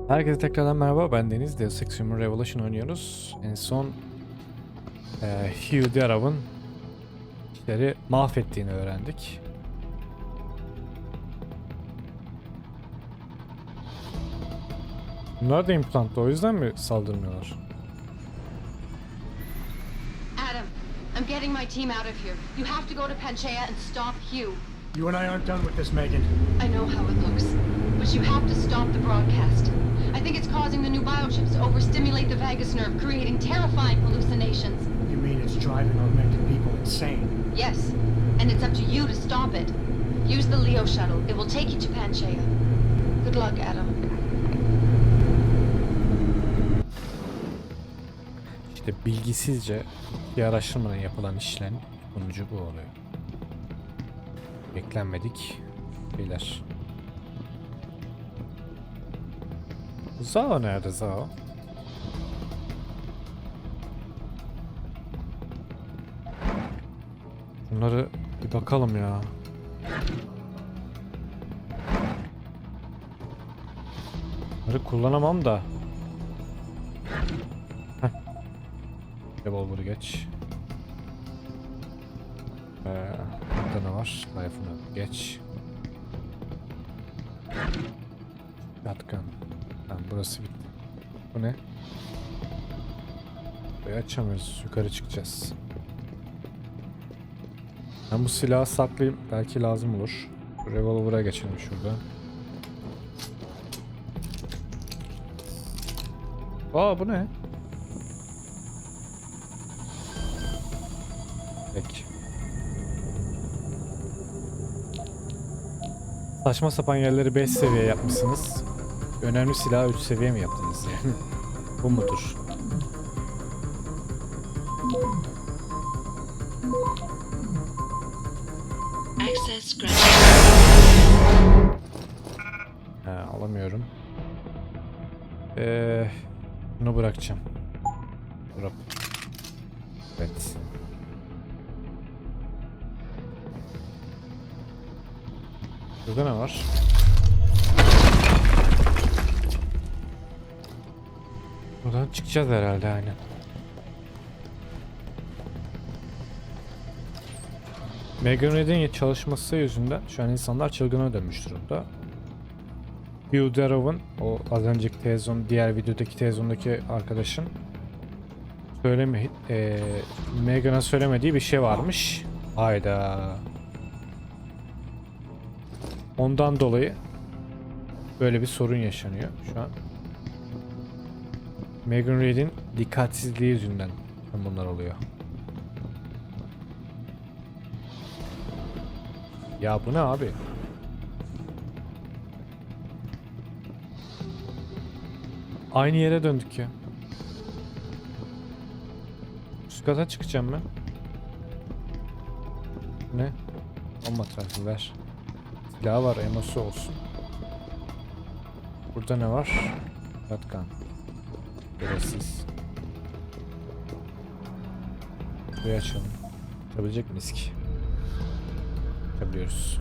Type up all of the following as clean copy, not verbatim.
Herkese tekrardan merhaba, ben Deniz. Deus Ex Revolution oynuyoruz. En son Hugh Darrow'ın işleri mahvettiğini öğrendik. Bunlar da implantlı, o yüzden mi saldırmıyorlar? Adam, I'm getting my team out of here. You have to go to Panchea and stop Hugh. You and I aren't done with this, Megan. I know how it looks, but you have to stop the broadcast. I think it's causing the new biochips to overstimulate the vagus nerve, creating terrifying hallucinations. You mean it's driving augmented people insane? Yes, and it's up to you to stop it. Use the Leo shuttle. It will take you to Panchea. Good luck, Adam. İşte bilgisizce bir araştırmadan yapılan işlerin sonucu bu oluyor. Beklenmedik şeyler. Zao nerede Zao? Bunları bir bakalım ya. Bunları kullanamam da. Heh. Revolver'ı geç. Burada ne var? Life'ını geç. Shotgun. Tamam, burası bitti. Bu ne? Burayı açamıyoruz. Yukarı çıkacağız. Ben bu silahı saklayayım. Belki lazım olur. Revolver'a geçelim şurada. Aa, bu ne? Peki. Saçma sapan yerleri 5 seviye yapmışsınız. Önemli silahı 3 seviye mi yaptınız yani? Bu mudur? Access Alamıyorum. Bunu bırakacağım. Bırak. Evet. Burada ne var? Buradan çıkacağız herhalde yani. Megan'ın çalışması yüzünden şu an insanlar çılgına dönmüş durumda. Hugh Darrow'ın, o az önceki televizyon, diğer videodaki televizyondaki arkadaşın Megan'a söylemediği bir şey varmış. Hayda. Ondan dolayı böyle bir sorun yaşanıyor şu an. Megan Reed'in dikkatsizliği yüzünden bunlar oluyor. Ya bu ne abi? Aynı yere döndük ya. Üst kata çıkacağım ben. Ne? Bomba tarafı ver. Silahı var, emosu olsun. Burada ne var? Shotgun. Gereksiz. Burayı açalım. Açabilecek miyiz ki? Açabiliyoruz.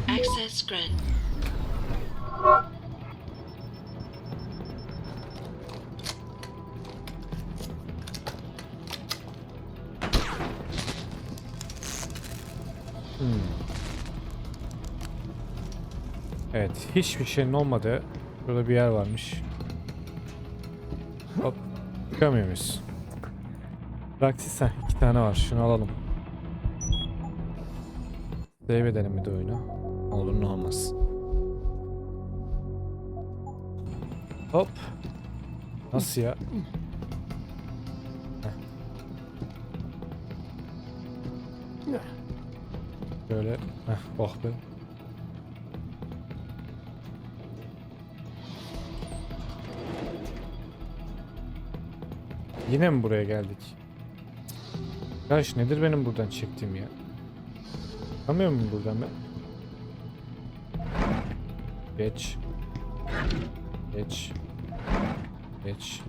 Access granted. Evet, hiçbir şeyin olmadığı burada bir yer varmış. Hop, çıkamıyor muyuz? Praksis, 2 tane var, şunu alalım. Save edelim bir de oyunu. Ne olur ne olmaz. Hop. Nasıl ya? Heh. Böyle. Oh be. Yine mi buraya geldik? Yaş nedir benim buradan çektiğim ya? Çıkamıyor muyum buradan ben? Geç. Geç. Geç.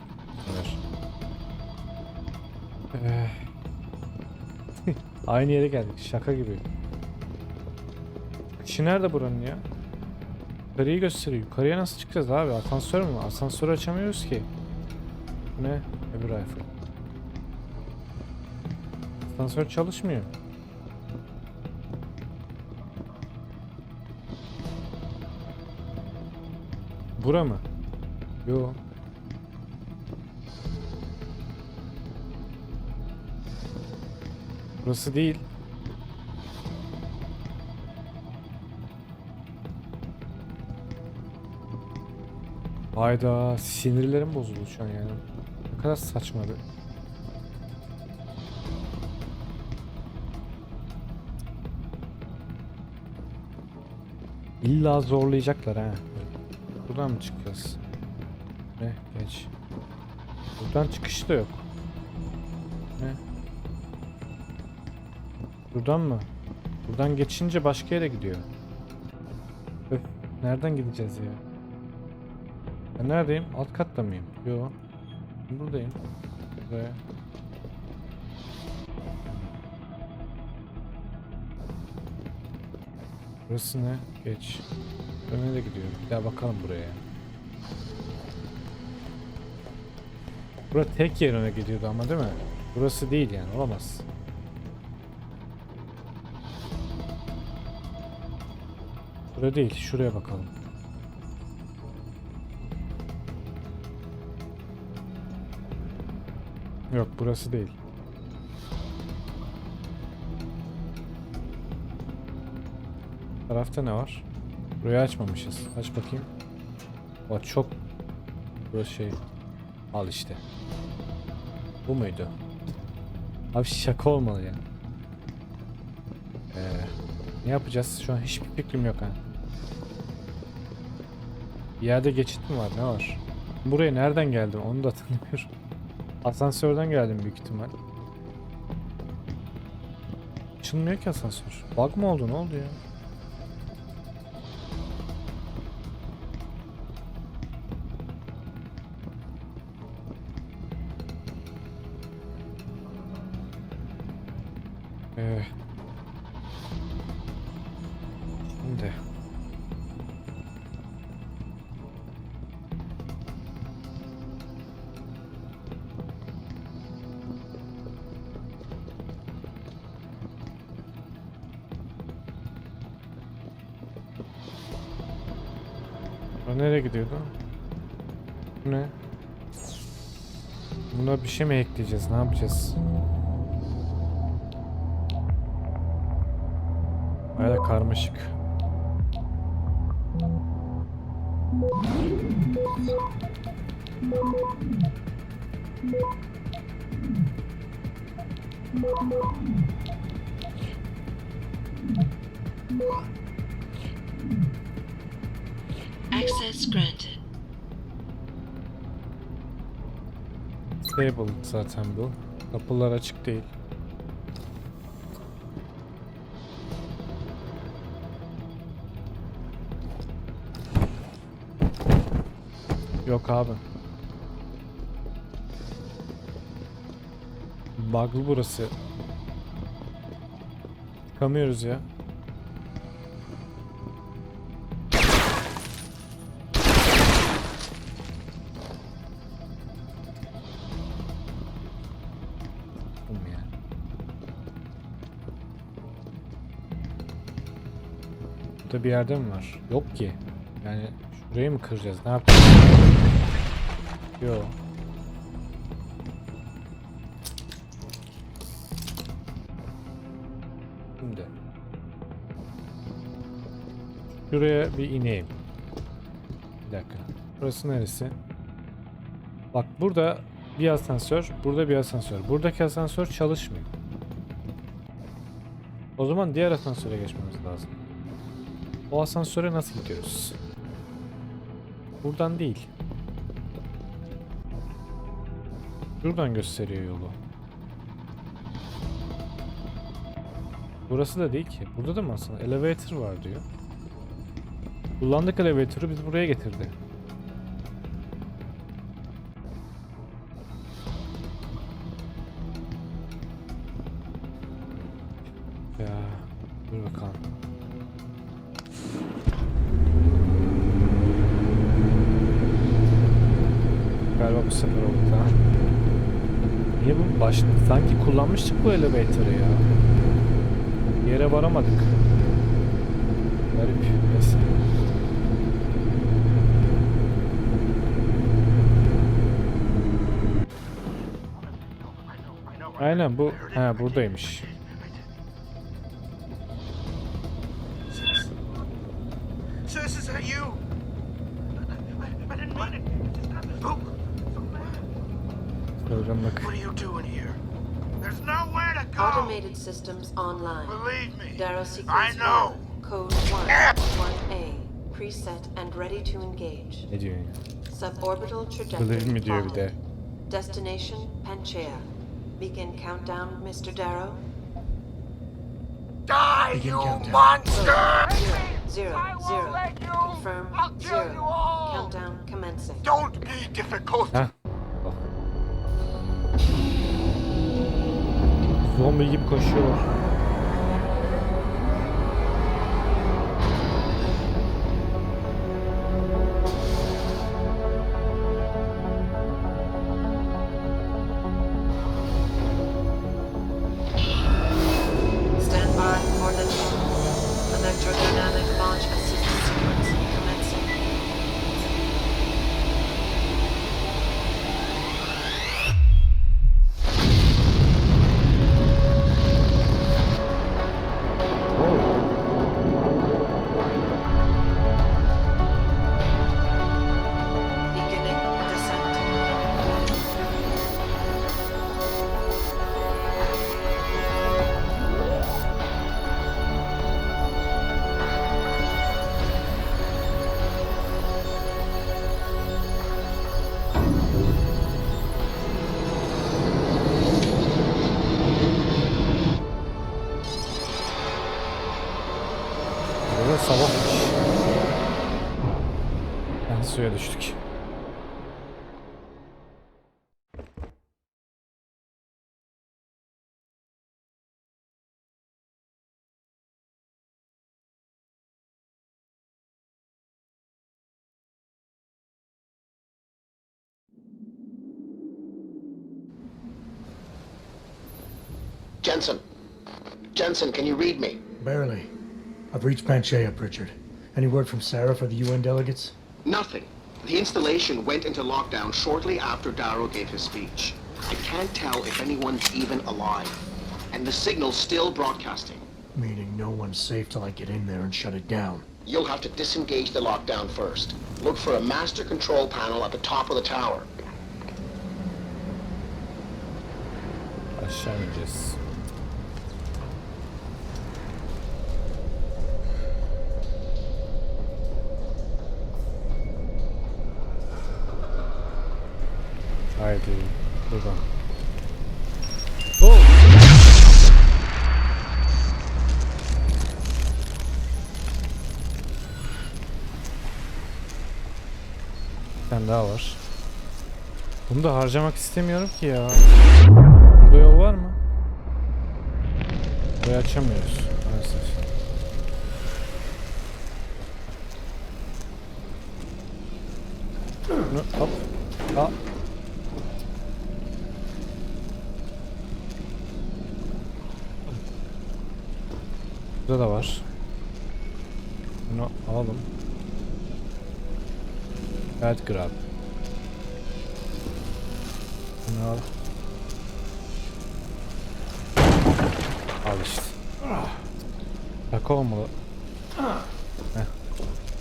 Ver. Aynı yere geldik. Şaka gibi. İşi nerede buranın ya? Yukarıyı gösteriyor. Yukarıya nasıl çıkacağız abi? Asansör mü? Asansörü açamıyoruz ki. Ne? Öbür rifle. Asansör çalışmıyor. Bura mı? Yo. Burası değil. Hayda, sinirlerim bozuldu şu an yani. Ne kadar saçmadı. İlla zorlayacaklar ha. Buradan mı çıkacağız? Ne? Geç. Buradan çıkış da yok. Ne? Buradan mı? Buradan geçince başka yere gidiyor. Öf, nereden gideceğiz ya? Ben neredeyim? Alt katta mıyım? Yo. Buradayım. Buraya. Burası ne? Geç. Öne de gidiyorum. Bir daha bakalım buraya. Burası tek yer öne gidiyordu ama değil mi? Burası değil yani. Olamaz. Buraya değil. Şuraya bakalım. Yok, burası değil. Tarafta ne var? Burayı açmamışız. Aç bakayım. O çok... Burası şey... Al işte. Bu muydu? Abi şaka olmalı ya. Ne yapacağız? Şu an hiçbir fikrim yok ha. Bir yerde geçit mi var? Ne var? Buraya nereden geldim? Onu da tanımıyorum. Asansörden geldim büyük ihtimal. Açılmıyor ki asansör. Bug mı oldu? Ne oldu ya? Şimdi. O nereye gidiyordu? Bu ne? Buna bir şey mi ekleyeceğiz? Ne yapacağız? Bayağı karmaşık. Access granted. Stable zaten bu. Kapılar açık değil. Yok abi. Bug'lı burası. Çıkamıyoruz ya. Burada bir yerde mi var? Yok ki. Yani şurayı mı kıracağız? Ne yapacağız? Yok. Şimdi. Şuraya bir ineyim. Bir dakika. Burası neresi? Bak burada bir asansör, burada bir asansör. Buradaki asansör çalışmıyor. O zaman diğer asansöre geçmemiz lazım. O asansöre nasıl gidiyoruz? Buradan değil. Şuradan gösteriyor yolu. Burası da değil ki. Burada da mı aslında? Elevator var diyor. Kullandık elevatörü, bizi buraya getirdi. Ya dur bakalım. Galiba bu sefer oldu ha. Niye bu sanki kullanmıştık bu elevatörü ya. Yere varamadık. Garip. Neyse. Aynen bu. Ha buradaymış. So this is you? I didn't mean it. Programlık. What are you doing here? There's nowhere to go. Automated systems online. Believe me. Darrow I sequence know. 1, code 1A, preset and ready to engage. Ne diyor ya? Suborbital Believe trajectory mi diyor bir de. plotted. Destination Panchaea. Begin countdown, Mr. Darrow. Die, Begin you countdown. monster! 0, 0. Confirm 0. Countdown commencing. Don't be difficult. Heh. Bak. Zombi gibi koşuyorlar. Stand by for the electrodynamic launch assist sequence commencing. Beginning descent. Burada sabahmış. Yani suya düştük. Jensen. Jensen, can you read me? Barely. I've reached Panchaea, Pritchard. Any word from Sarah for the UN delegates? Nothing. The installation went into lockdown shortly after Darrow gave his speech. I can't tell if anyone's even alive. And the signal's still broadcasting. Meaning no one's safe till I get in there and shut it down. You'll have to disengage the lockdown first. Look for a master control panel at the top of the tower. Aşağı ineceğiz. Haydi buradan. Oh! Bir tane daha var. Bunu da harcamak istemiyorum ki ya. Burada yol var mı? Burayı açamıyoruz maalesef. Bunu hop. Aa. Burada da var. Bunu alalım. Evet grab. Bunu al. Al işte. Bak olmalı. Heh.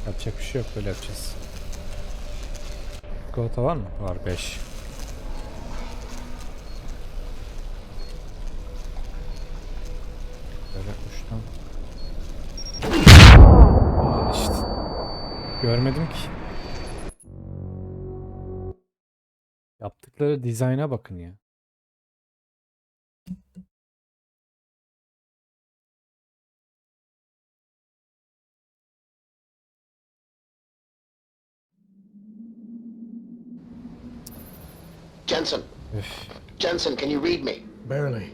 Yapacak bir şey yok, böyle yapacağız. Çikolata var mı? Var 5. Böyle uçtan. Al işte. Görmedim ki. Yaptıkları dizayna bakın ya. Jensen. Üf. Jensen, can you read me? Barely.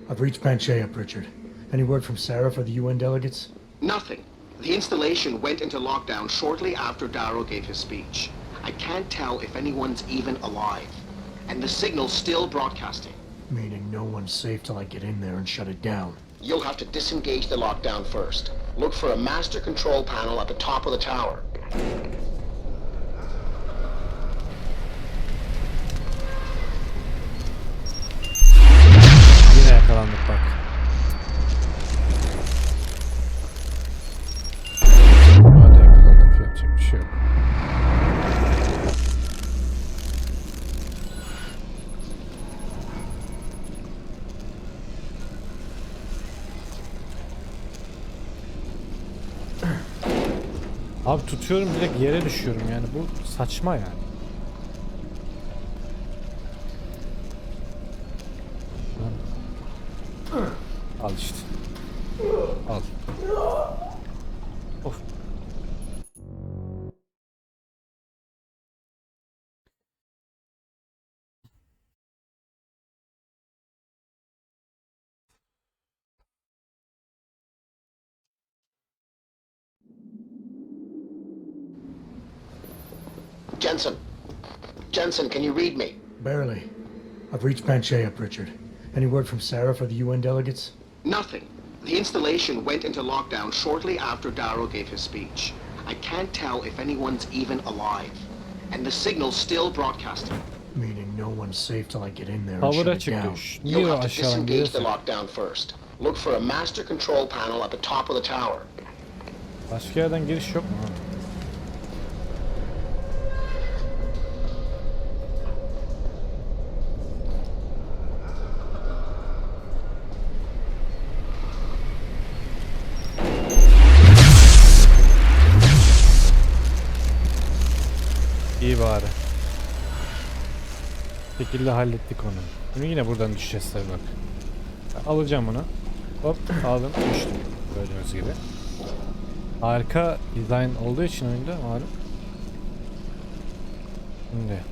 I've reached Panchea, Pritchard. Any word from Sarah for the UN delegates? Nothing. The installation went into lockdown shortly after Darrow gave his speech. I can't tell if anyone's even alive. And the signal's still broadcasting. Meaning no one's safe till I get in there and shut it down. You'll have to disengage the lockdown first. Look for a master control panel at the top of the tower. Yine yakalandık bak. Hadi yakalandık, yapacak bir şey yok. Abi tutuyorum direkt yere düşüyorum yani, bu saçma yani. Al işte. Al. Of. Jensen. Jensen, can you read me? Barely. I've reached Panchea, Pritchard. Any word from Sarah for the UN delegates? Nothing. The installation went into lockdown shortly after Darrow gave his speech. I can't tell if anyone's even alive. And the signal's still broadcasting. Meaning no one's safe till I get in there and Havada shut it down. çıktı. Niye You'll o have to aşağıdan disengage the gelirse? lockdown first. Look for a master control panel at the top of the tower. Başka yerden giriş yok mu? İyi bari. Bir şekilde hallettik onu. Şimdi yine buradan düşeceğiz tabii bak. Ben alacağım bunu. Hop aldım, düştüm. Gördüğünüz gibi. Harika dizayn olduğu için oyunda malum. Şimdi.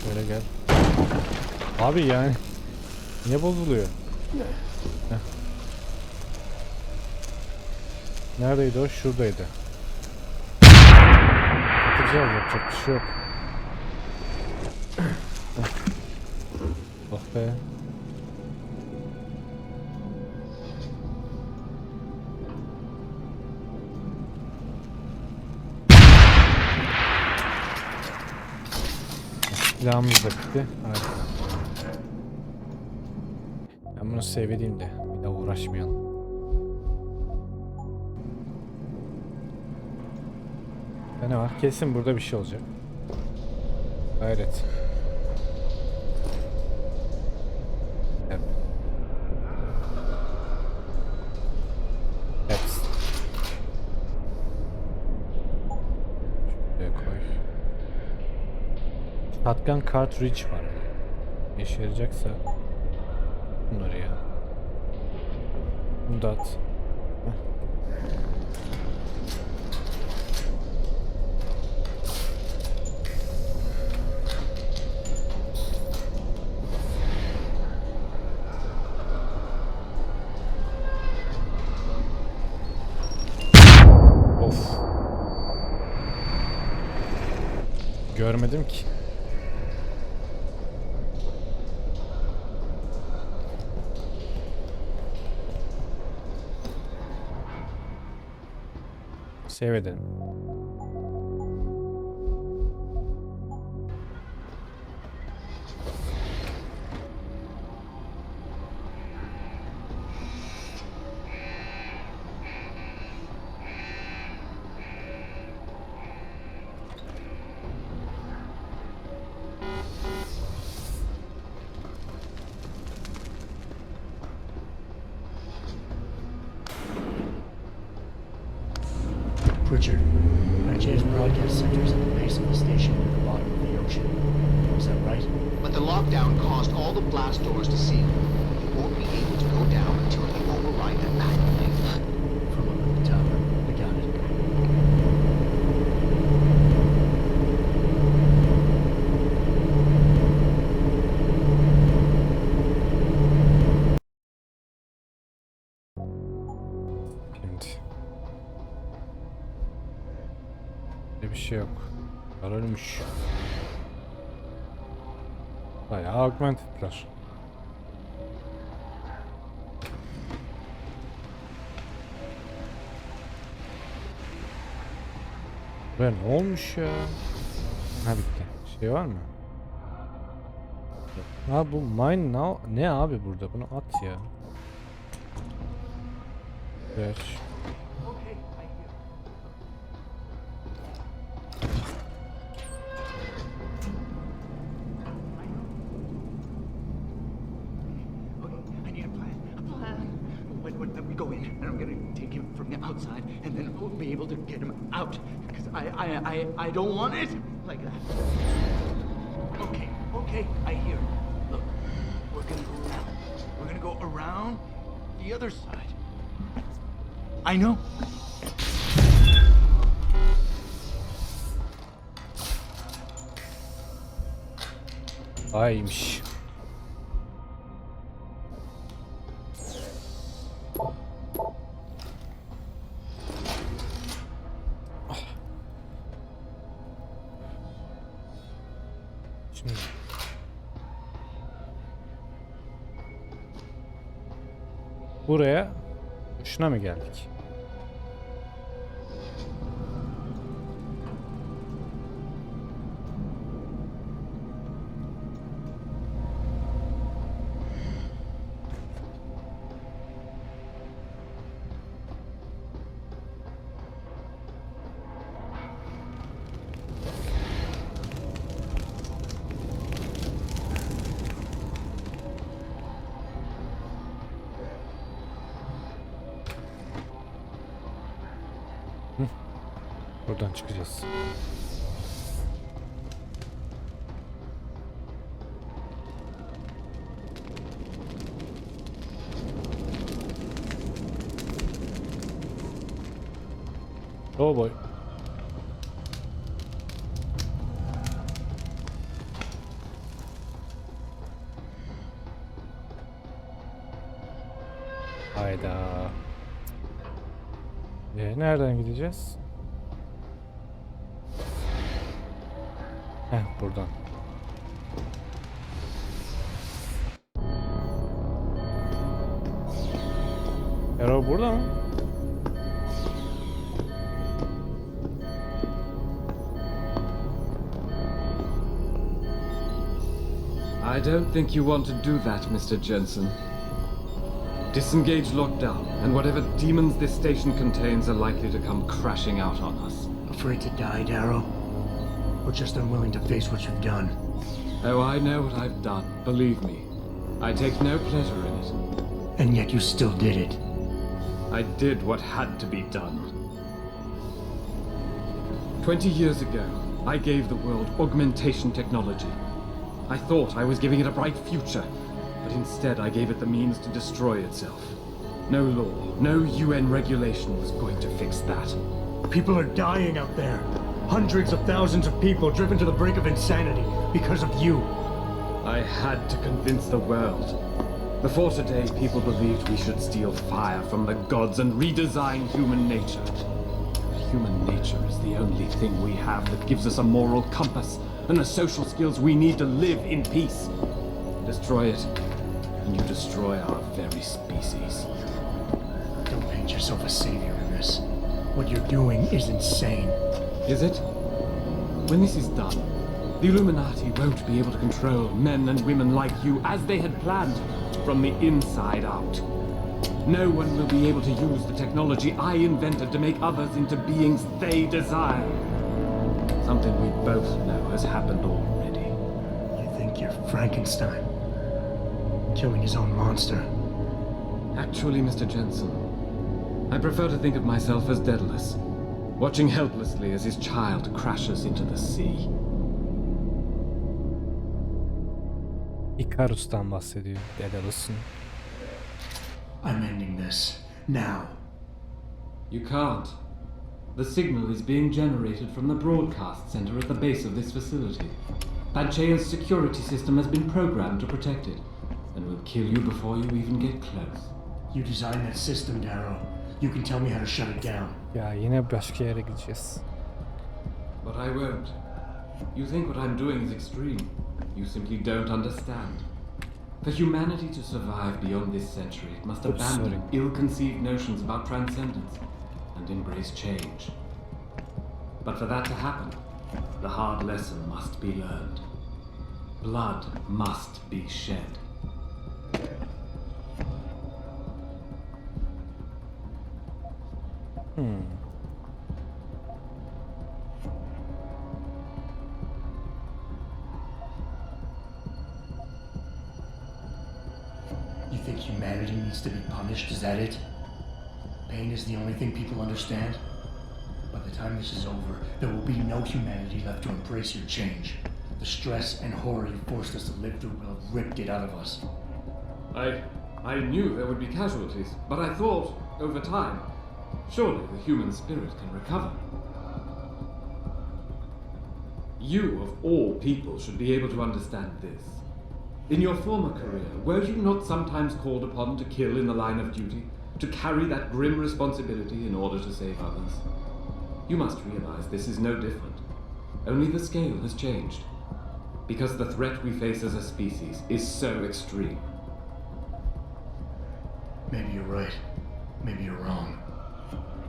Şöyle gel. Abi yani. Niye bozuluyor? Heh. Neredeydi o? Şuradaydı. Atacağız, yapacak bir şey yok. Oh be. Silahımız da bitti. Harika. Ben bunu save edeyim de bir daha uğraşmayalım. Ne var? Kesin burada bir şey olacak. Gayret. Evet. Evet. Şuraya koy. Shotgun cartridge var. Ne işe yarayacaksa bunları ya. Bunu da at. Of. Görmedim ki. Save edelim. Pritchard, Panchea's broadcast center is at the base of the station near the bottom of the ocean. Is that right? But the lockdown caused all the blast doors to seal. You won't be able to go down until you override them manually. From up at the tower. I got it. Bir şey yok. Ölmüş. Bayağı augmented'ler. Buraya ne olmuş ya? Ha bitti. Şey var mı? Ha bu mine ne abi burada? Bunu at ya. Ver. When we go in, and I'm gonna take him from the outside, and then we'll be able to get him out. Because I don't want it like that. Okay, I hear. Look, we're gonna go around. We're gonna go around the other side. I know. Aymış. Şimdi buraya şuna mı geldik? Buradan çıkacağız. Oh boy. Hayda. Nereden gideceğiz? Buradan. Arrow burada mı? I don't think you want to do that, Mr. Jensen. Disengage lockdown, and whatever demons this station contains are likely to come crashing out on us. Afraid to die, Darrow? Or just unwilling to face what you've done? Oh, I know what I've done, believe me. I take no pleasure in it. And yet you still did it. I did what had to be done. 20 years ago, I gave the world augmentation technology. I thought I was giving it a bright future, but instead I gave it the means to destroy itself. No law, no UN regulation was going to fix that. People are dying out there. Hundreds of thousands of people driven to the brink of insanity because of you. I had to convince the world. Before today, people believed we should steal fire from the gods and redesign human nature. Human nature is the only thing we have that gives us a moral compass and the social skills we need to live in peace. Destroy it, and you destroy our very species. Don't paint yourself a savior in this. What you're doing is insane. Is it? When this is done, the Illuminati won't be able to control men and women like you as they had planned, from the inside out. No one will be able to use the technology I invented to make others into beings they desire. Something we both know has happened already. You think you're Frankenstein? Killing his own monster? Actually, Mr. Jensen, I prefer to think of myself as Daedalus, watching helplessly as his child crashes into the sea. Icarus'tan bahsediyor. Daedalus'un. I'm ending this. Now. You can't. The signal is being generated from the broadcast center at the base of this facility. Panchea's security system has been programmed to protect it, and will kill you before you even get close. You designed that system, Darrow. You can tell me how to shut it down. Ya yine başka yere gideceğiz. but I won't. You think what I'm doing is extreme. You simply don't understand. For humanity to survive beyond this century, it must abandon ill-conceived notions about transcendence and embrace change. But for that to happen, the hard lesson must be learned. Blood must be shed. You think humanity needs to be punished? Is that it? Pain is the only thing people understand? By the time this is over, there will be no humanity left to embrace your change. The stress and horror you forced us to live through will have ripped it out of us. I knew there would be casualties, but I thought, over time, surely the human spirit can recover. You, of all people, should be able to understand this. In your former career, were you not sometimes called upon to kill in the line of duty, to carry that grim responsibility in order to save others? You must realize this is no different. Only the scale has changed. Because the threat we face as a species is so extreme. Maybe you're right. Maybe you're wrong.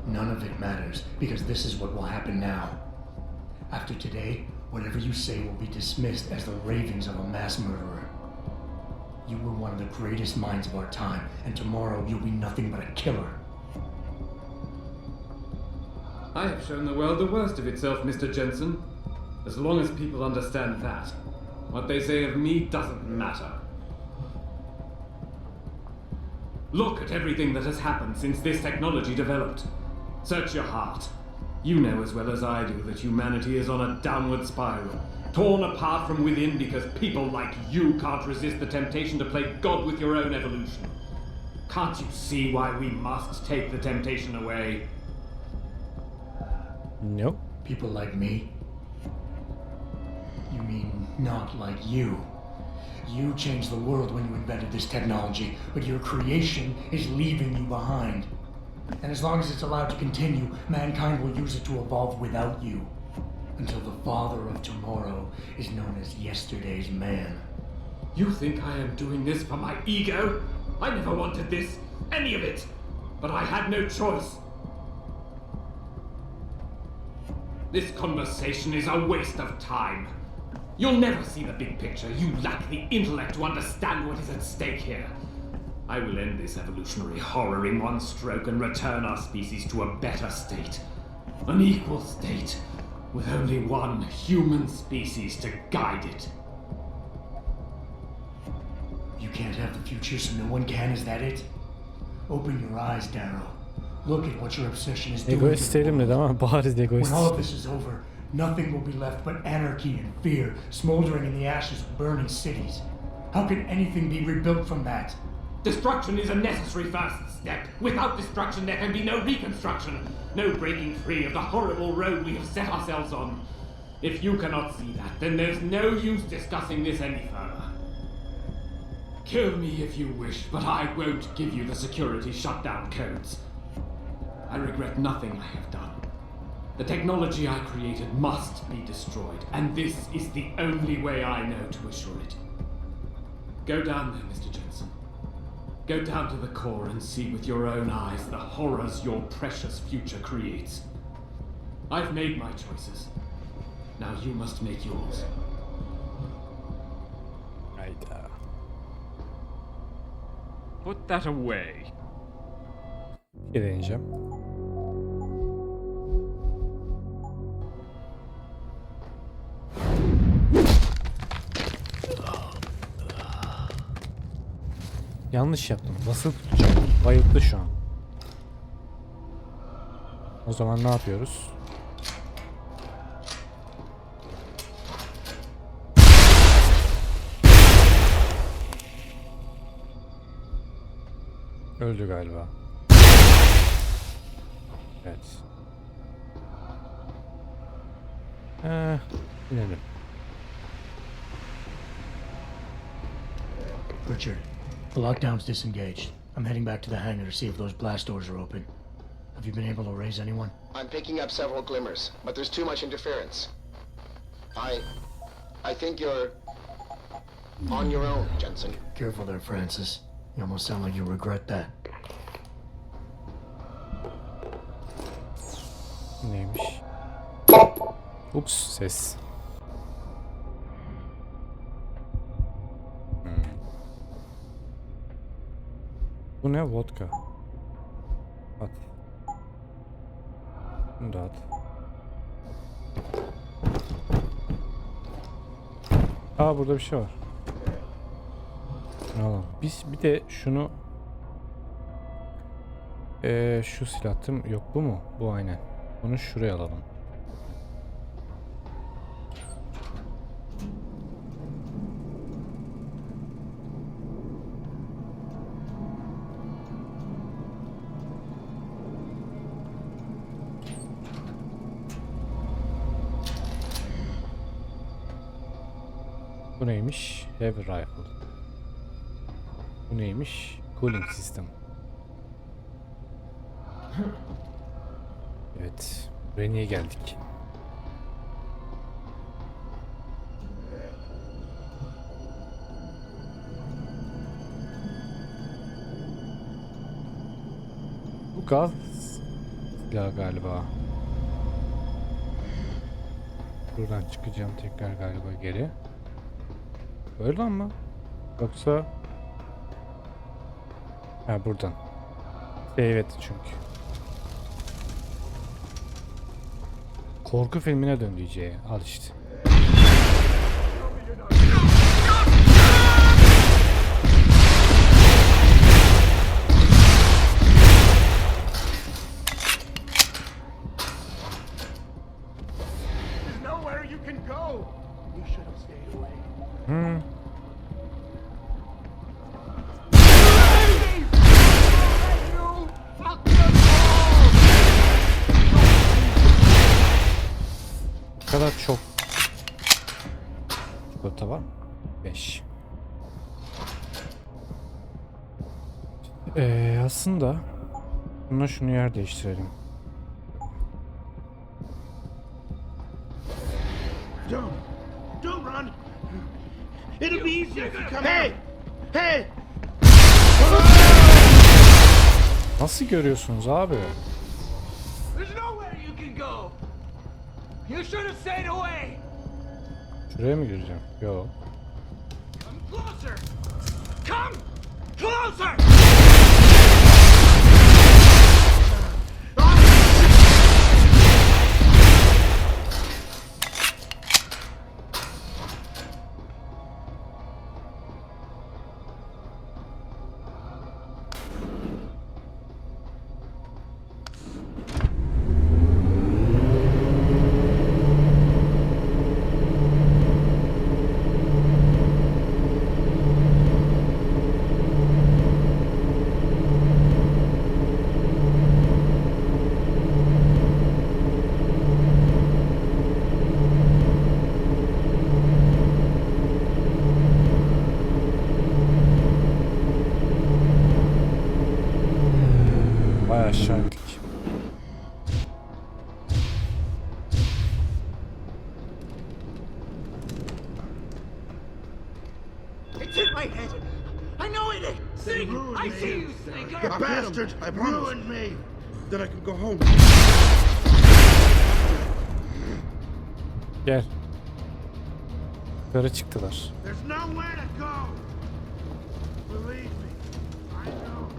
None of it matters, because this is what will happen now. After today, whatever you say will be dismissed as the ravings of a mass murderer. You were one of the greatest minds of our time, and tomorrow you'll be nothing but a killer. I have shown the world the worst of itself, Mr. Jensen. As long as people understand that, what they say of me doesn't matter. Look at everything that has happened since this technology developed. Search your heart. You know as well as I do that humanity is on a downward spiral, torn apart from within because people like you can't resist the temptation to play God with your own evolution. Can't you see why we must take the temptation away? Nope. People like me? You mean not like you? You changed the world when you invented this technology, but your creation is leaving you behind. And as long as it's allowed to continue, mankind will use it to evolve without you. Until the father of tomorrow is known as yesterday's man. You think I am doing this for my ego? I never wanted this, any of it. But I had no choice. This conversation is a waste of time. You'll never see the big picture. You lack the intellect to understand what is at stake here. I will end this evolutionary horror in one stroke and return our species to a better state. An equal state, with only one human species to guide it. You can't have the future, so no one can, is that it? Open your eyes, Darrow. Look at what your obsession is doing. Egoist değilim dedi ama bariz egoist. When all of this is over, nothing will be left but anarchy and fear, smoldering in the ashes of burning cities. How can anything be rebuilt from that? Destruction is a necessary first step. Without destruction, there can be no reconstruction, no breaking free of the horrible road we have set ourselves on. If you cannot see that, then there's no use discussing this any further. Kill me if you wish, but I won't give you the security shutdown codes. I regret nothing I have done. The technology I created must be destroyed, and this is the only way I know to assure it. Go down there, Mr. Jensen. Go down to the core and see with your own eyes the horrors your precious future creates. I've made my choices. Now you must make yours. Hayda. Put that away. Bir deneyeceğim. Yanlış yaptım. Nasıl tutacağım? Bayıldı şu an. O zaman ne yapıyoruz? Öldü galiba. Evet. İnelim. Richard, the lockdown's disengaged. I'm heading back to the hangar to see if those blast doors are open. Have you been able to raise anyone? I'm picking up several glimmers, but there's too much interference. I think you're on your own, Jensen. Careful there, Francis. You almost sound like you regret that. Neymiş? Ups, ses. Bu ne? Vodka. At. Bunu da at. Aa, burada bir şey var. Şunu alalım. Biz bir de şunu şu silahtım yok, bu mu? Bu aynen. Bunu şuraya alalım. Bu neymiş? Heavy rifle. Bu neymiş? Cooling system. Evet. Buraya niye geldik? Bu gaz silahı galiba. Buradan çıkacağım tekrar galiba geri. Öyle ama. Yoksa... Ha, buradan. Evet çünkü. Korku filmine döndü iyice. Al işte. There's nowhere you can go. You should have stayed away. Bu kadar çok çikolata var. 5. Aslında buna şunu yer değiştirelim. Don't run. It'll be easier if you come. Hey! Hey! Nasıl görüyorsunuz abi? There's nowhere you can go. You should have stayed away. Şuraya mı gireceğim? Yok. Come closer. Come closer. Bayağı aşağı indik. It's in my head. I know it is. Sing! I see you, Sing! You bastard! I ruined me. Then I can go home. Gel. Yukarı çıktılar. There's nowhere to go. Believe me, I know.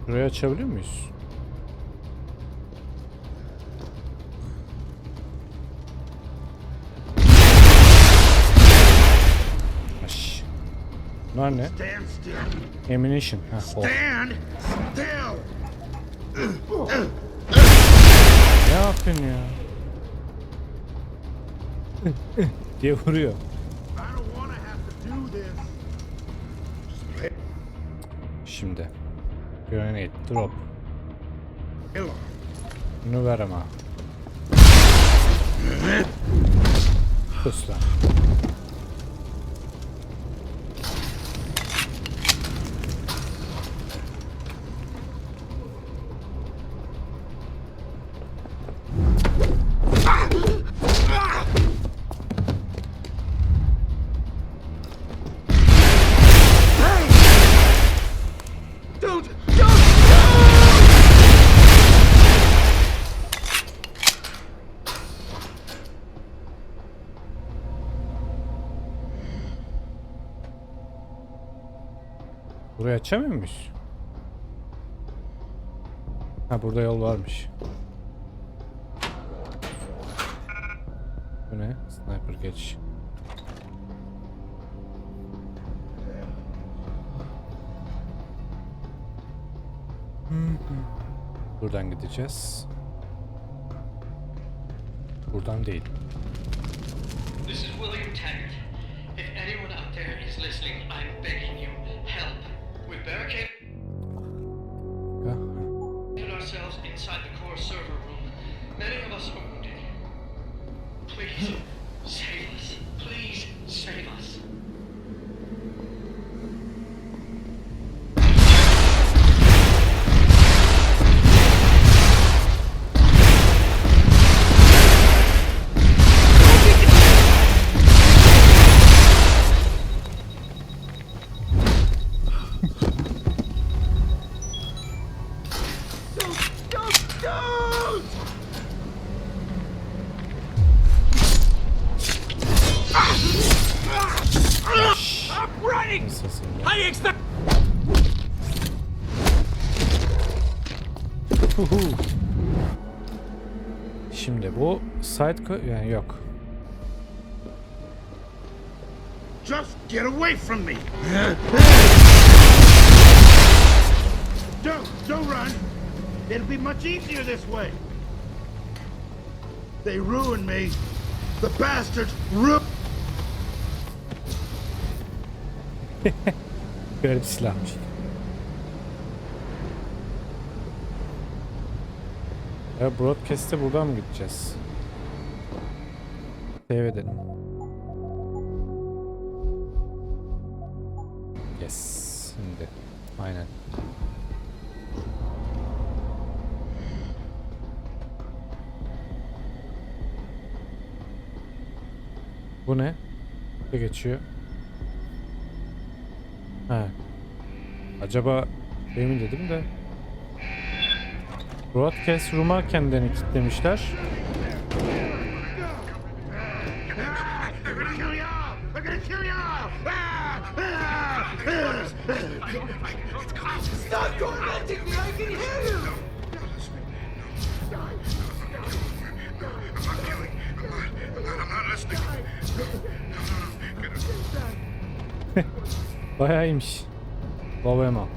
Burayı açabiliyor muyuz? Aş. Bunlar ne? Stand still. Ammunition. Ha, o. Stand still. Ne yapıyorsun ya? diye vuruyor. I don't want to have to do this. Şimdi. Grenade drop. Hello. Bunu ver ama. Sus lan. Burayı açamıyor muyuz? Ha, burada yol varmış. Bu ne? Sniper geç. Buradan gideceğiz. Buradan değil. This is William Taggart. If anyone out there is listening, I'm begging you, help. We barricaded ourselves inside the core server room. Many of us are wounded. Please, save us. Please, save us. Şimdi bu yani yok. Just get away from me! Don't run! It'll be much easier this way! They ruined me! The bastards Böyle bir silahmış. Ya broadcast'e buradan mı gideceğiz? Save edelim. Yes. Şimdi. Aynen. Bu ne? Ne geçiyor? Ha. Acaba benim dedim de broadcast room'a kendilerini kilitlemişler. Stop tormenting me! I can hear you! Bayağı iyiymiş. Babama.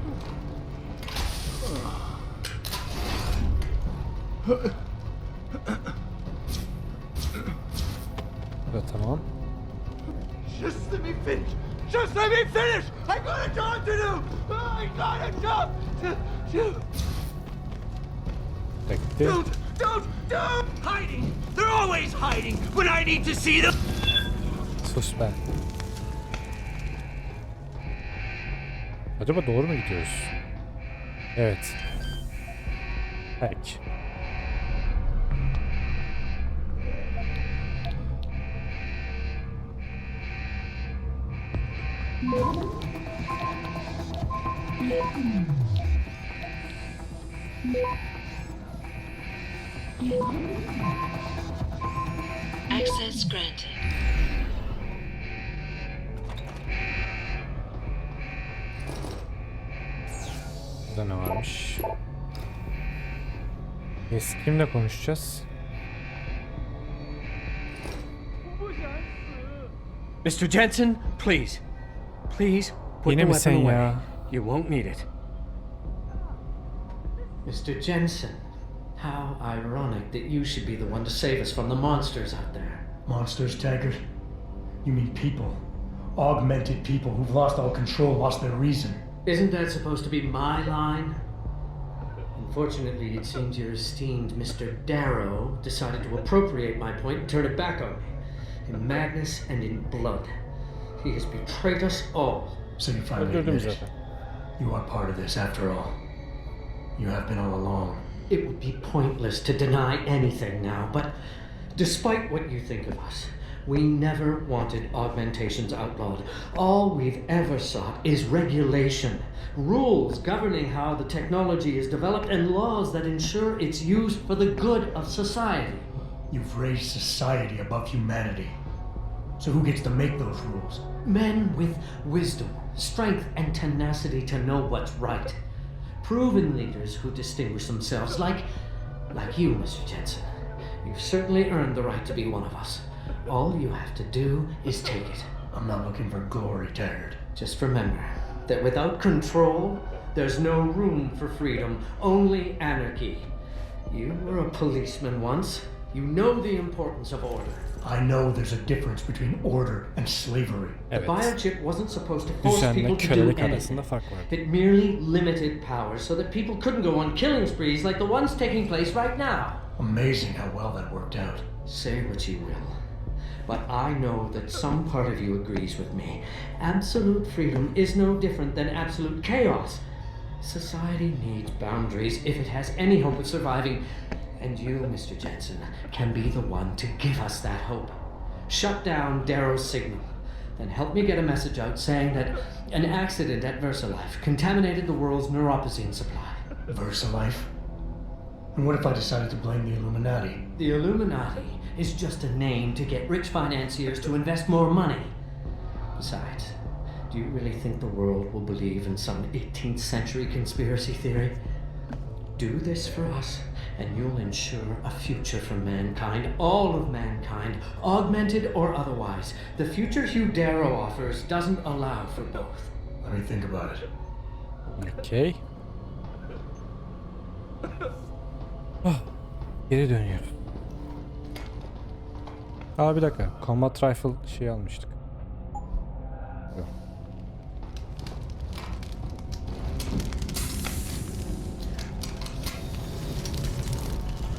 Evet, tamam. Just let me finish! Just let me finish! I got a job to do! I got a job to do! Bekle. Don't! Hiding! They're always hiding when I need to see them! Sus ben. Acaba doğru mu gidiyoruz? Evet. Peki. Access granted. Burada ne varmış? Kimle konuşacağız? Mr. Jensen, please. Please, put Yine the mi weapon sen away. ya? You won't need it. Mr. Jensen, how ironic that you should be the one to save us from the monsters out there. Monsters, Taggart? You mean people. Augmented people who've lost all control, lost their reason. Isn't that supposed to be my line? Unfortunately, it seems your esteemed Mr. Darrow decided to appropriate my point and turn it back on me. In madness and in blood. He has betrayed us all. So you finally Öldürdüm admit it. zaten. You are part of this after all. You have been all along. It would be pointless to deny anything now, but despite what you think of us, we never wanted augmentations outlawed. All we've ever sought is regulation, rules governing how the technology is developed, and laws that ensure its use for the good of society. You've raised society above humanity. So who gets to make those rules? Men with wisdom, strength, and tenacity to know what's right. Proven leaders who distinguish themselves, like you, Mr. Jensen. You've certainly earned the right to be one of us. All you have to do is take it. I'm not looking for glory, Taggart. Just remember that without control, there's no room for freedom, only anarchy. You were a policeman once. You know the importance of order. I know there's a difference between order and slavery. The Evet. biochip wasn't supposed to force Düzenle people to do kölelik arasında anything. fark var. It merely limited powers so that people couldn't go on killing sprees like the ones taking place right now. Amazing how well that worked out. Say what you will, but I know that some part of you agrees with me. Absolute freedom is no different than absolute chaos. Society needs boundaries if it has any hope of surviving. And you, Mr. Jensen, can be the one to give us that hope. Shut down Darrow's signal. Then help me get a message out saying that an accident at VersaLife contaminated the world's neuropozyne supply. VersaLife? And what if I decided to blame the Illuminati? The Illuminati is just a name to get rich financiers to invest more money. Besides, do you really think the world will believe in some 18th century conspiracy theory? Do this for us, and you'll ensure a future for mankind, all of mankind, augmented or otherwise. The future Hugh Darrow offers doesn't allow for both. Let me think about it. Okey. Oh, geri dönüyor. Aa bir dakika. Combat Rifle şey almıştık. Yok.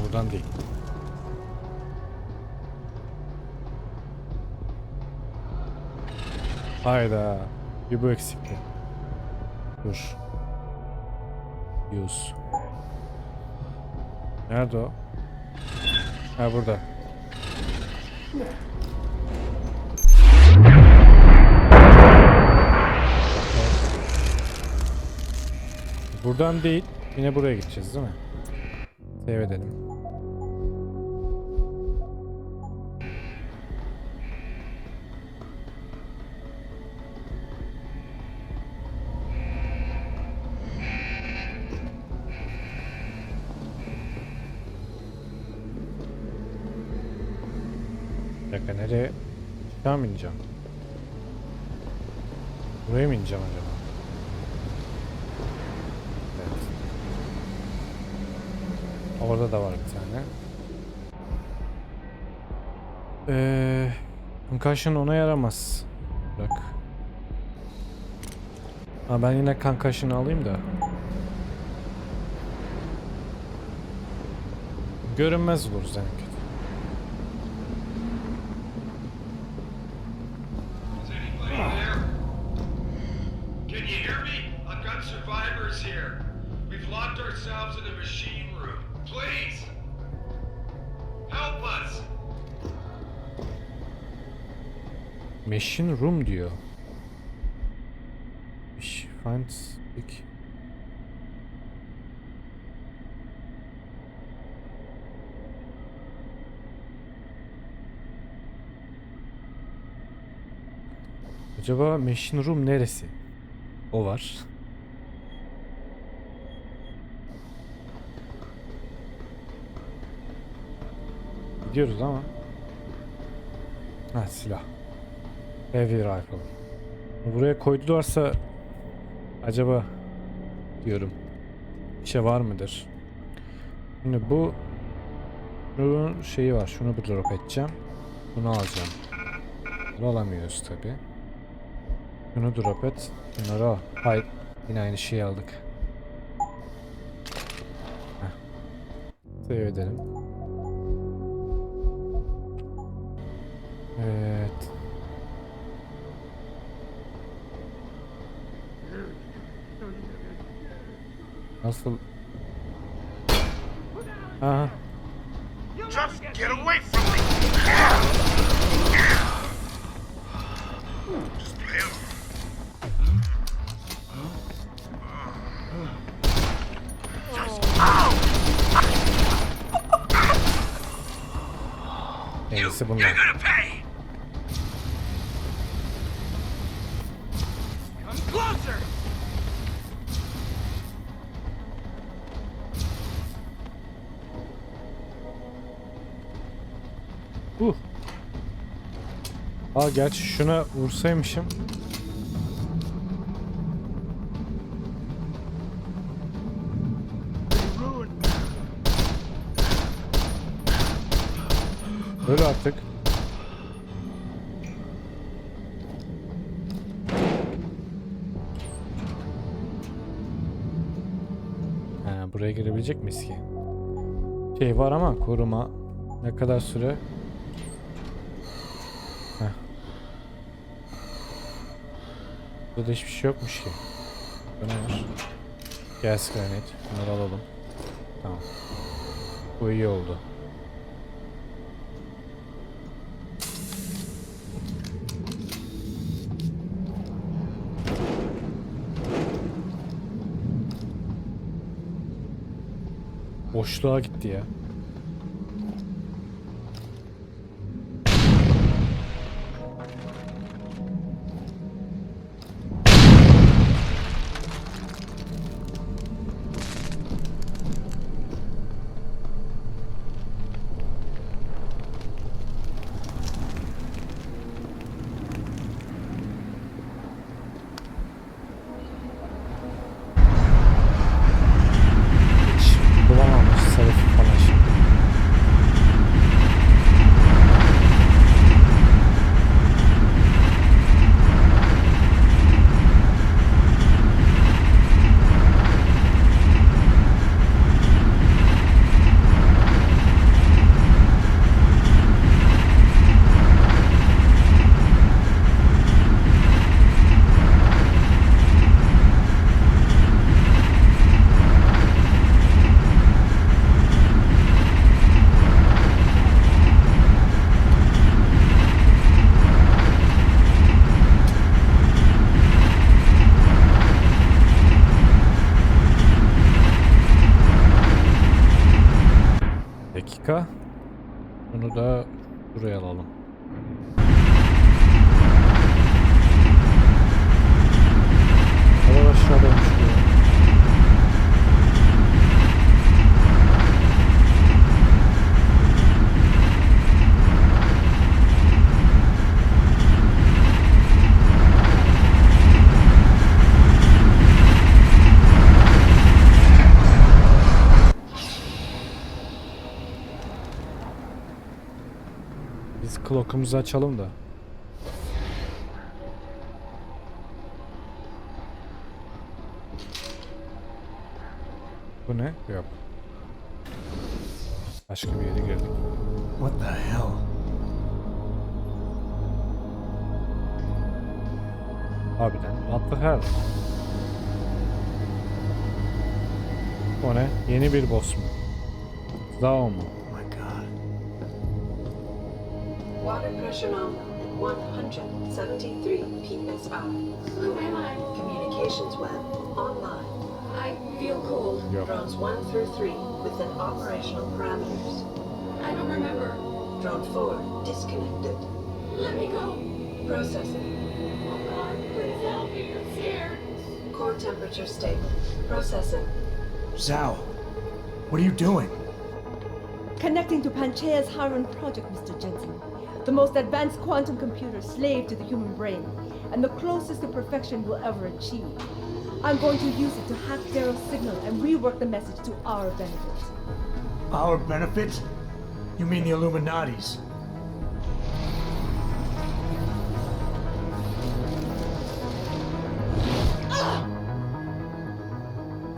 Buradan değil. Hayda. Bir bu eksikti. Dur. Use. Nerede o? Ha burada. Buradan değil. Yine buraya gideceğiz değil mi? Save edelim. Bir dakika nereye? Aşağı mı ineceğim? Buraya mı ineceğim acaba? Evet. Orada da var bir tane. Concussion ona yaramaz. Bırak. Ha ben yine Concussion'ı alayım da. Görünmez oluruz en kötü. Can you hear me? I've got survivors here. We've locked ourselves in a machine room. Please! Help us! Machine room diyor. Find stick. Acaba machine room neresi? O var. Gidiyoruz ama. Ha silah. Heavy rifle. Buraya koydularsa acaba diyorum. Bir şey var mıdır? Şimdi bunun şeyi var. Şunu bir drop edeceğim. Bunu alacağım. Bunu alamıyoruz tabi. Şunu drop et. Bunları al. Hayır. Yine aynı şeyi aldık. Heh. Save edelim. Evet. Nasıl? Aha. Just get away from me! Just play it. En iyisi bunlar. You're gonna pay! Aa gerçi şuna vursaymışım. Öl artık. Ha, buraya girebilecek miyiz ki? Şey var ama koruma. Ne kadar süre? Heh. Burada hiçbir şey yokmuş ki. Bu ne var? Gas granate. Bunları alalım. Tamam. Bu iyi oldu. Boşluğa gitti ya. Bunu da buraya alalım. Aşağıdaymış bu. Biz clock'umuzu açalım da. Bu ne? Yok. Başka bir yere girdik. What the hell? Harbiden. What the hell? O ne? Yeni bir boss mu? Zao mu? Water pressure normal at 173 psi. Who am I? Communications web online. I feel cold. Yok. Drones 1 through 3 within operational parameters. I don't remember. Drone 4 disconnected. Let me go. Processing. Oh God, please help me. I'm scared. Core temperature stable. Processing. Zhao, what are you doing? Connecting to Panchea's Harun project, Mr. Jensen. The most advanced quantum computer slave to the human brain, and the closest to perfection we'll ever achieve. I'm going to use it to hack Darrow's signal and rework the message to our benefit. Our benefit? You mean the Illuminati's?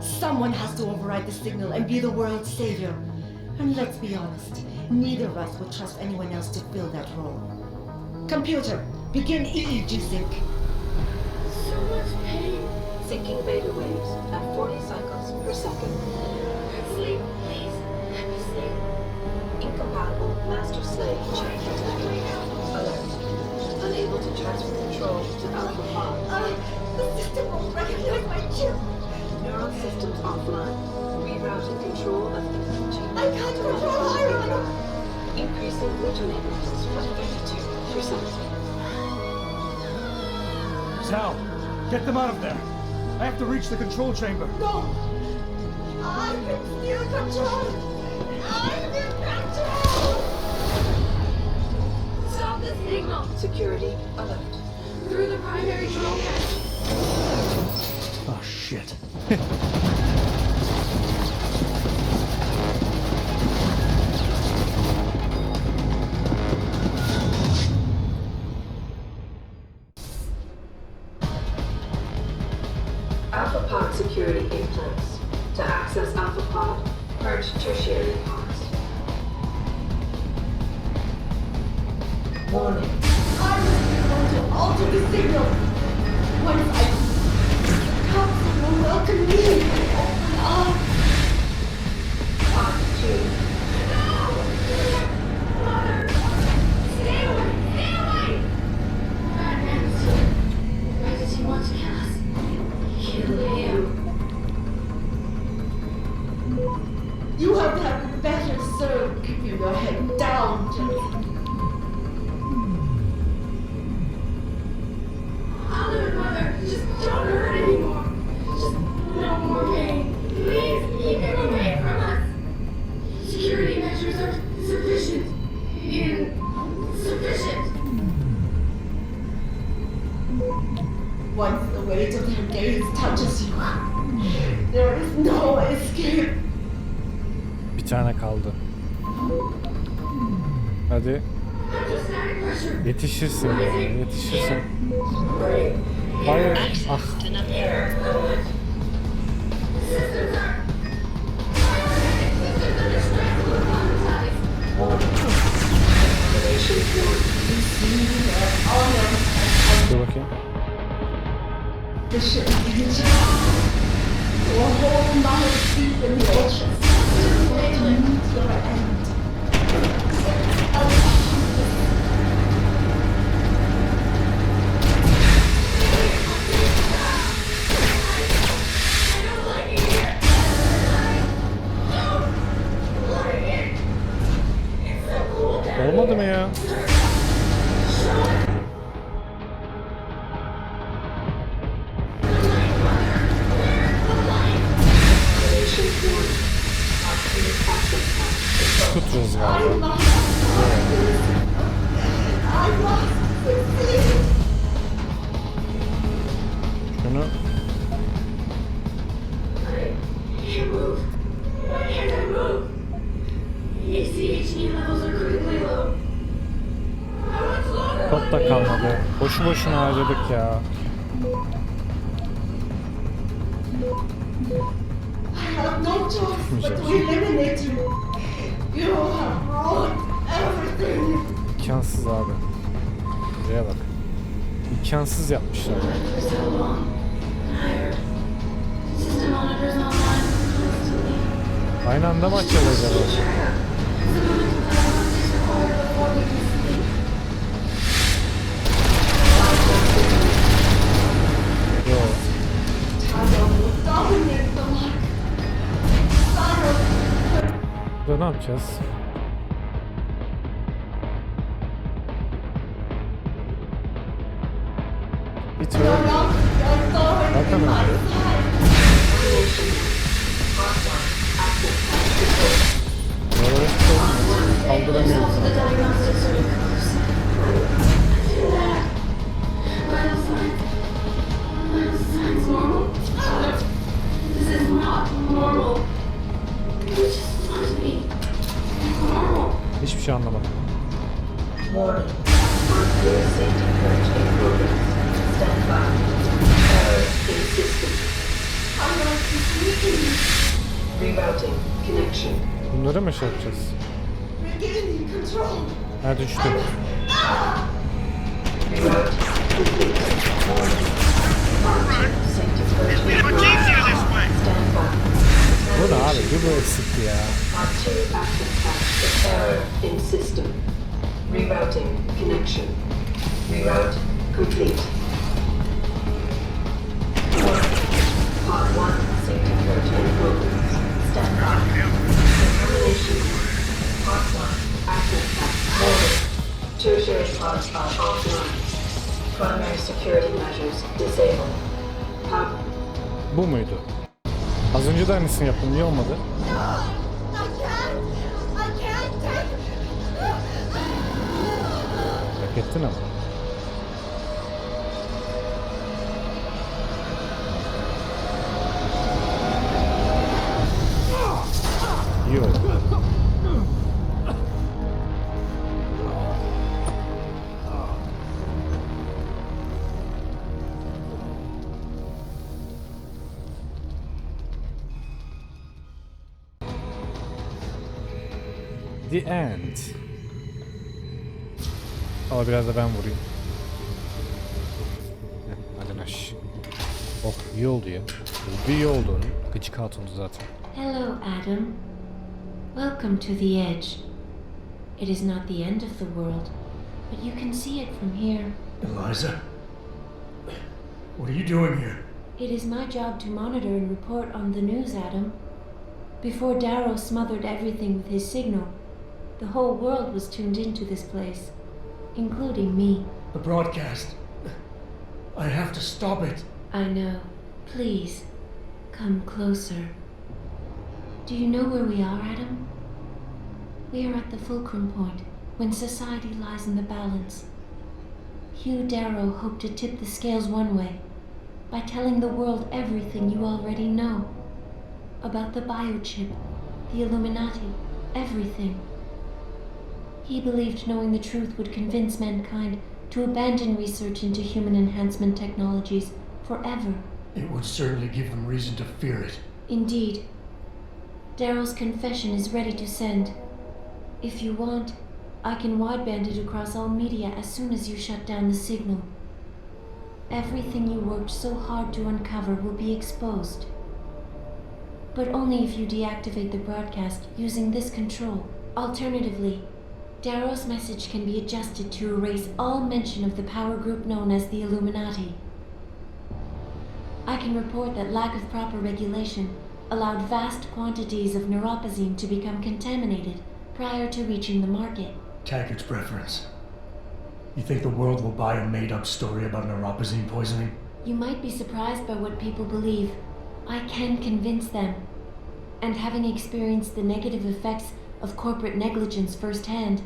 Someone has to override the signal and be the world's savior. And let's be honest, neither of us would trust anyone else to fill that role. Computer, begin EEG sync. So much pain. Syncing beta waves at 40 cycles per second. Sleep, please. Let me sleep. Incompatible master-slave chain detected. Alert. Unable to transfer control to Alpha 5. The system won't recognize my chip. Neuron systems offline. Rerouting control of the I can't control Iron. Increasing glutamate levels by 32%. Zhao, get them out of there. I have to reach the control chamber. No! I can steal control! I'm in control! Stop the signal. Security alert. Through the primary drone hatch. Oh, shit. Alpha pod security in place. To access Alpha pod, purge tertiary pods. Warning. I was able to alter the signal. Once I... The council will welcome me. Open up. Pod 2. Stay away! Stay away! Batman is here. Why does he want to kill us? Kill him. You have had better served keeping your head down, Jensen. I'll live, Mother. Just don't hurt anymore. Just no more pain. Please keep him away from us. Security measures are sufficient. Insufficient. Once the weight of their gaze touches you, there is no escape. Bir tane kaldı. Hadi. Hydrostatic pressure. Yetişirsin ya, yetişirsin. Hayır. Ah. Systems are... Systems under stress will monetize. Dur bakayım. The ship is reaching to a whole mile deep in the ocean to meet your end. Olmadı mı ya? Tuturuz galiba. Şunu Can't move. Why can't I move? ACHE levels are critically low. How much longer? top da kalmadı. Boşu boşuna harcadık ya. I have no choice but to eliminate you. You have ruined everything. İmkansız abi. Buraya bak. İmkansız yapmışlar. For so long. Tired. System monitors online constantly. Aynı anda mı açacağız acaba? Yok. Burada ne yapacağız? Hiç öyle. Bakalım. Kaldıramıyoruz. The diagnostics are close. Do that. Vital signs. Vital signs normal. This is not normal. You just want to be normal. Hiçbir şey anlamadım. Warning. Nuclear safety purge in progress. Stand by. Error in system. Rerouting connection. Bunları mı şey yapacağız? Regaining control. Ha düştü. Reroute complete. Warning. Safety purge in progress. Stand by. Bu da abi bu eksikti ya. Part 2 active task. Error in system. Rerouting connection. Reroute complete. Part 1 safety purge in progress. Stand by. Examination. Part 1 active task. Warning. Tertiary pods are offline. Primary security measures disabled. Power. Bu muydu? Az önce de aynısını yaptım. Niye olmadı? ettin ama. İyi oldu. The end. Ama biraz da ben vurayım. Hadi naş. Oh iyi oldu ya. Bu iyi oldu onun. Gıcık hatundu zaten. Hello, Adam. Welcome to the edge. It is not the end of the world, but you can see it from here. Eliza? What are you doing here? It is my job to monitor and report on the news, Adam. Before Darrow smothered everything with his signal, the whole world was tuned into this place, including me. The broadcast. I have to stop it. I know. Please, come closer. Do you know where we are, Adam? We are at the fulcrum point, when society lies in the balance. Hugh Darrow hoped to tip the scales one way, by telling the world everything you already know. About the biochip, the Illuminati, everything. He believed knowing the truth would convince mankind to abandon research into human enhancement technologies forever. It would certainly give them reason to fear it. Indeed. Darrow's confession is ready to send. If you want, I can wideband it across all media as soon as you shut down the signal. Everything you worked so hard to uncover will be exposed. But only if you deactivate the broadcast using this control. Alternatively, Darrow's message can be adjusted to erase all mention of the power group known as the Illuminati. I can report that lack of proper regulation allowed vast quantities of neuropozyne to become contaminated prior to reaching the market. Taggart's preference. You think the world will buy a made-up story about neuropozyne poisoning? You might be surprised by what people believe. I can convince them. And having experienced the negative effects of corporate negligence firsthand,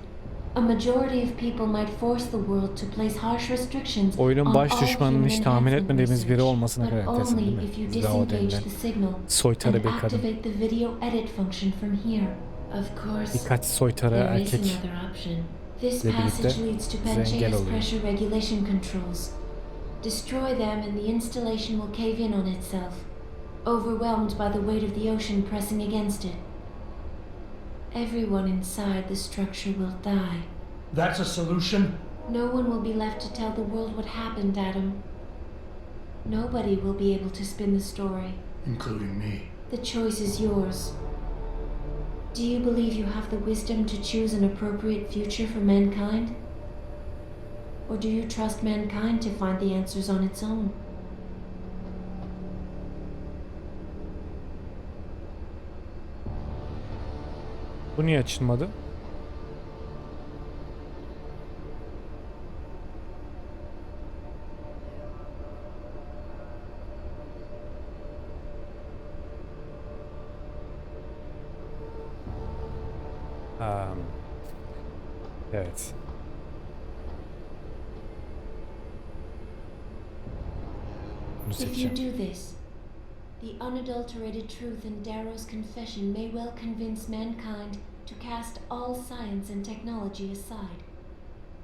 a majority of people might force the world to place harsh restrictions Oyunun baş on all düşmanının human hiç tahmin enhancement etmediğimiz biri research, olmasına but karaktersin değil only mi? if you Zao disengage denilen the signal soytarı and bir kadın. activate the video edit function from here. Of course, Birkaç soytarı there is erkek another option. This ile birlikte passage leads to bize engel Pangea's oluyor. pressure regulation controls. Destroy them and the installation will cave in on itself, overwhelmed by the weight of the ocean pressing against it. Everyone inside the structure will die. That's a solution? No one will be left to tell the world what happened, Adam. Nobody will be able to spin the story. Including me. The choice is yours. Do you believe you have the wisdom to choose an appropriate future for mankind? Or do you trust mankind to find the answers on its own? Bu niye açılmadı? Evet. Bunu If you seçeceğim. do this, the unadulterated truth in Darrow's confession may well convince mankind to cast all science and technology aside,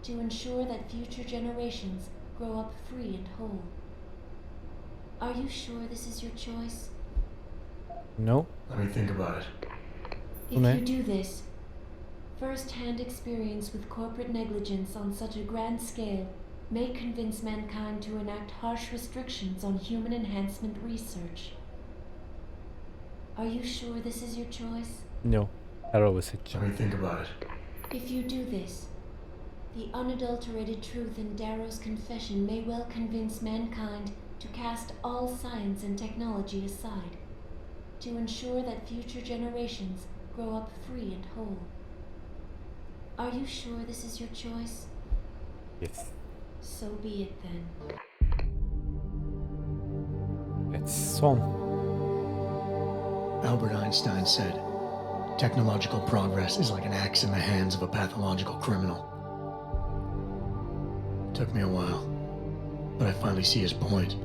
to ensure that future generations grow up free and whole. Are you sure this is your choice? No. Let me think about it. If Okay. you do this, first-hand experience with corporate negligence on such a grand scale may convince mankind to enact harsh restrictions on human enhancement research. Are you sure this is your choice? No. Arrow'u Let seçeceğim. me think about it. If you do this, the unadulterated truth in Darrow's confession may well convince mankind to cast all science and technology aside, to ensure that future generations grow up free and whole. Are you sure this is your choice? Yes. So be it then. Evet, son. Albert Einstein said, technological progress is like an axe in the hands of a pathological criminal. Took me a while, but I finally see his point.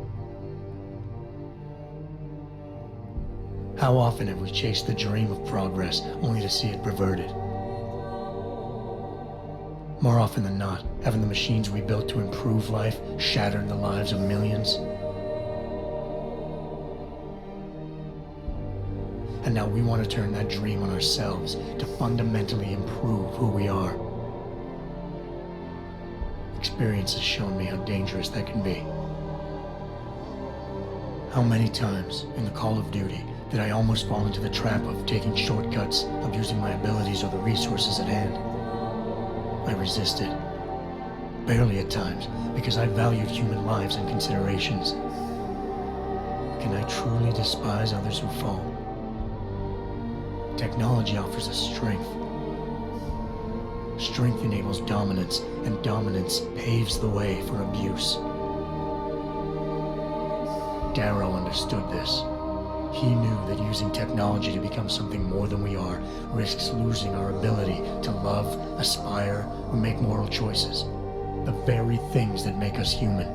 How often have we chased the dream of progress only to see it perverted? More often than not, haven't the machines we built to improve life shattered the lives of millions? And now we want to turn that dream on ourselves to fundamentally improve who we are. Experience has shown me how dangerous that can be. How many times in the call of duty did I almost fall into the trap of taking shortcuts, abusing my abilities or the resources at hand? I resisted. Barely at times, because I valued human lives and considerations. Can I truly despise others who fall? Technology offers us strength. Strength enables dominance, and dominance paves the way for abuse. Darrow understood this. He knew that using technology to become something more than we are risks losing our ability to love, aspire, or make moral choices. The very things that make us human.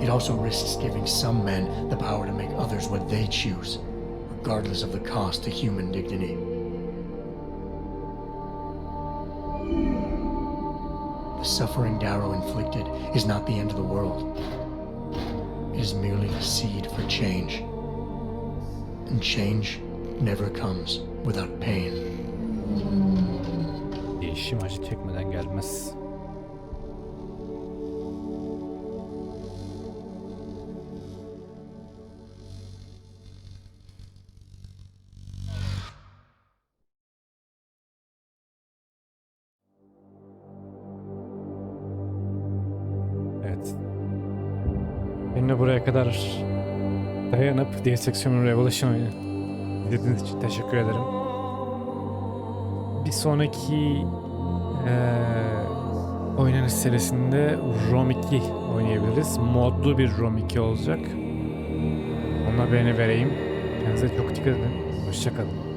It also risks giving some men the power to make others what they choose, regardless of the cost to human dignity. The suffering Darrow inflicted is not the end of the world. It is merely the seed for change. And change never comes without pain. Değişim acı çekmeden gelmez. Evet. Benimle buraya kadar dayanıp Deus Ex Revolution'u izlediğiniz için teşekkür ederim. Bir sonraki oynanış serisinde Rom 2 oynayabiliriz. Modlu bir Rom 2 olacak. Ona beğeni vereyim. Kendinize çok dikkat edin. Hoşça kalın.